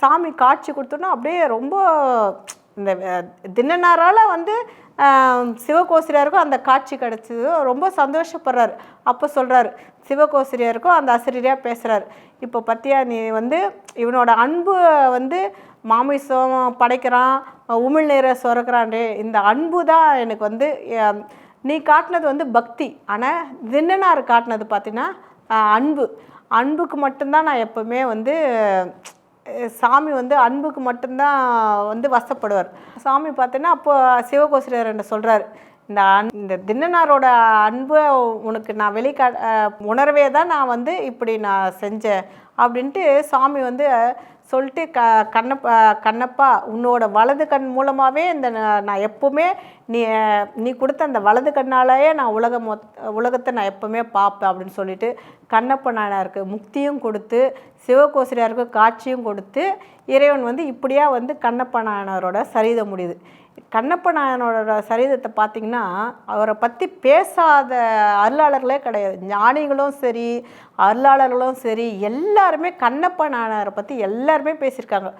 சாமி காட்சி கொடுத்தோன்னா அப்படியே ரொம்ப இந்த தின்னனாரால் வந்து சிவகோசிரியாருக்கும் அந்த காட்சி கிடச்சிது. ரொம்ப சந்தோஷப்படுறாரு. அப்போ சொல்கிறாரு, சிவகோசிரியாருக்கும் அந்த அசிரியராக பேசுகிறாரு, இப்போ பத்தியா நீ வந்து இவனோட அன்பு வந்து மாமிசம் படைக்கிறான், உமிழ்நீரை சுரக்கிறான்டே, இந்த அன்பு தான் எனக்கு வந்து நீ காட்டினது வந்து பக்தி, ஆனால் தின்னனார் காட்டினது பார்த்தீங்கன்னா அன்பு. அன்புக்கு மட்டும்தான் நான் எப்போவுமே வந்து சாமி வந்து அன்புக்கு மட்டும்தான் வந்து வசப்படுவார். சாமி பார்த்தீங்கன்னா அப்போ சிவகோசிரியர் என்ன சொல்கிறார், இந்த தின்னனாரோட அன்பை உனக்கு நான் உணர்வே தான் நான் வந்து இப்படி நான் செஞ்சேன் அப்படின்ட்டு சாமி வந்து சொல்லிட்டு கண்ணப்பா உன்னோட வலது கண் மூலமாகவே இந்த நான் எப்போவுமே நீ கொடுத்த அந்த வலது கண்ணாலேயே நான் உலகத்தை நான் எப்போவுமே பார்ப்பேன் அப்படின்னு சொல்லிட்டு கண்ணப்ப நாயனாருக்கு முக்தியும் கொடுத்து சிவகோசிரியாருக்கு காட்சியும் கொடுத்து இறைவன் வந்து இப்படியா வந்து கண்ணப்ப நாயனாரோட சரிதம் முடியுது. கண்ணப்ப நாயனோட சரிதத்தை பார்த்திங்கன்னா அவரை பற்றி பேசாத அருளாளர்களே கிடையாது. ஞானிகளும் சரி, அருளாளர்களும் சரி, எல்லாருமே கண்ணப்ப நாயனாரை பற்றி எல்லாருமே பேசியிருக்காங்க.